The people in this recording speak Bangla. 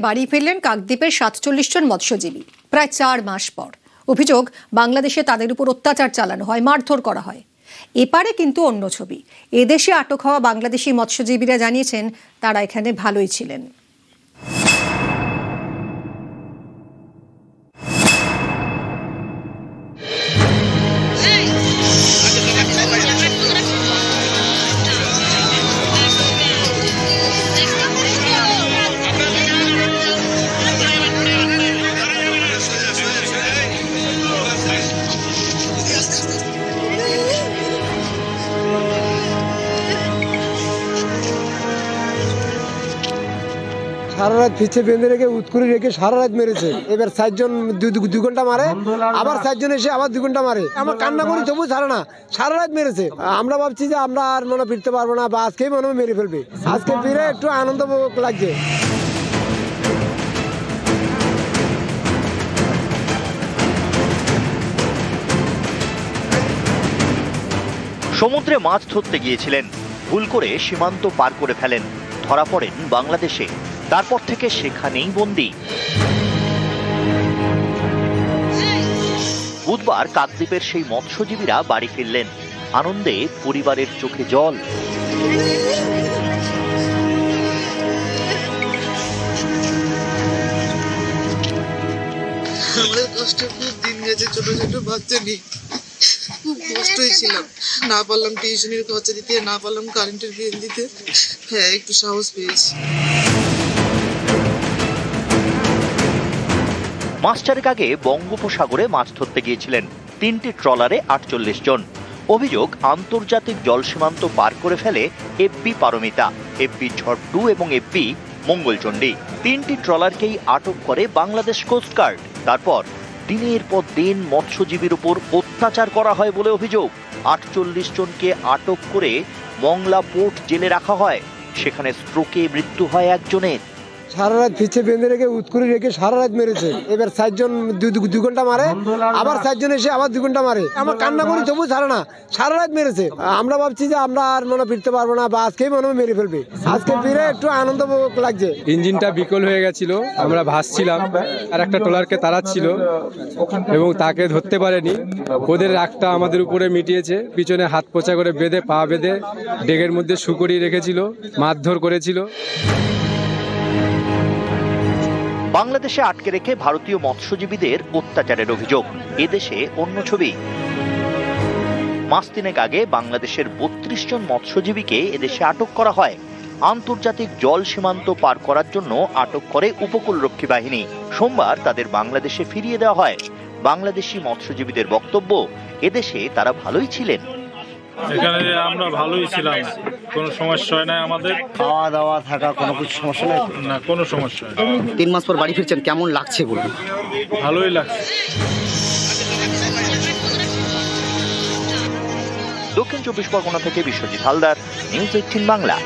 বাড়ি ফিরলেন কাকদ্বীপের ৪৭ জন মৎস্যজীবী প্রায় ৪ মাস পর। অভিযোগ, বাংলাদেশে তাদের উপর অত্যাচার চালানো হয়, মারধর করা হয়। এপারে কিন্তু অন্য ছবি। এদেশে আটক হওয়া বাংলাদেশি মৎস্যজীবীরা জানিয়েছেন তারা এখানে ভালোই ছিলেন। সারা রাত পিছে বেঁধে রেখে উৎকুরি রেখে সারা রাত মেরেছে। এবার 4 জন 2 ঘন্টা মারে, আবার 4 জন এসে আবার 2 ঘন্টা মারে। আমরা কান্না করি তবু ছাড়ে না, সারা রাত মেরেছে। আমরা ভাবছি যে আমরা আর মনে ফিরতে পারবো না, বা আজকেই মনে হয় মেরে ফেলবে। আজকে ফিরে একটু আনন্দ লাগছে। সমুদ্রে মাছ ধরতে গিয়েছিলেন, ভুল করে সীমান্ত পার করে ফেলেন, ধরা পড়েন বাংলাদেশে। তারপর থেকে সেখানেই বন্দী। বুধবার কাকদ্বীপের সেই মৎস্যজীবীরা বাড়ি ফিরলেন, আনন্দে পরিবারের চোখে জল। আমাদের কষ্ট খুব দিন গেছে, ছোট ছোট বাচ্চা নেই, খুব কষ্টই ছিলাম। না পারলাম টিউশনের খরচা দিতে, না পারলাম কারেন্টের বিল দিতে। হ্যাঁ, একটু সাহস পেয়েছি। মাস চারেক আগে বঙ্গোপসাগরে মাছ ধরতে গিয়েছিলেন 3টি ট্রলারে 48 জন। অভিযোগ, আন্তর্জাতিক জল সীমান্ত পার করে ফেলে এফবি পারমিতা, এফবি ঝড়2 এবং এফবি মঙ্গলচণ্ডী। 3টি ট্রলারকেই আটক করে বাংলাদেশ কোস্টগার্ড। তারপর দিনের পর দিন মৎস্যজীবীর উপর অত্যাচার করা হয় বলে অভিযোগ। 48 জনকে আটক করে মংলা পোর্ট জেলে রাখা হয়। সেখানে স্ট্রোকে মৃত্যু হয় একজনের। সারা রাত পিছে বেঁধে রেখে উৎকুরি রেখে সারা রাত মেরেছে। এবার 4 জন 2 ঘন্টা মারে, আবার 4 জন এসে আবার 2 ঘন্টা মারে। আমরা কান্না করি তবু ছাড়ে না, সারা রাত মেরেছে। আমরা ভাবছি যে আমরা আর মনে ফিরতে পারবো না, বা আজকেই মনে হয় মেরে ফেলবে। আজকে ফিরে একটু আনন্দ লাগছে। ইঞ্জিনটা বিকল হয়ে গেছিল, আমরা ভাসছিলাম, আর একটা ট্রলারকে তাড়াচ্ছিল এবং তাকে ধরতে পারেনি। ওদের রাগটা আমাদের উপরে মিটিয়েছে, পিছনে হাত পোঁচা করে বেঁধে পা বেঁধে ডেগের মধ্যে শুকরিয়ে রেখেছিল, মারধর করেছিল। বাংলাদেশে আটকে রেখে ভারতীয় মৎস্যজীবীদের অত্যাচারের অভিযোগ। এদেশে অন্য ছবি। মাস তিনেক আগে বাংলাদেশের 32 জন মৎস্যজীবীকে এদেশে আটক করা হয়। আন্তর্জাতিক জল সীমান্ত পার করার জন্য আটক করে উপকূলরক্ষী বাহিনী। সোমবার তাদের বাংলাদেশে ফিরিয়ে দেওয়া হয়। বাংলাদেশি মৎস্যজীবীদের বক্তব্য, এদেশে তারা ভালোই ছিলেন। এখানে আমরা ভালোই ছিলাম, কোনো সমস্যা হয় না আমাদের। খাওয়া দাওয়া থাকা কোনো কিছু সমস্যা নেই না, কোনো সমস্যা হয় না। 3 মাস পর বাড়ি ফিরছেন, কেমন লাগছে বলুন? ভালোই লাগছে। দক্ষিণ 24 পরগনা থেকে বিশ্বজিৎ হালদার, নিউজ 18 বাংলা।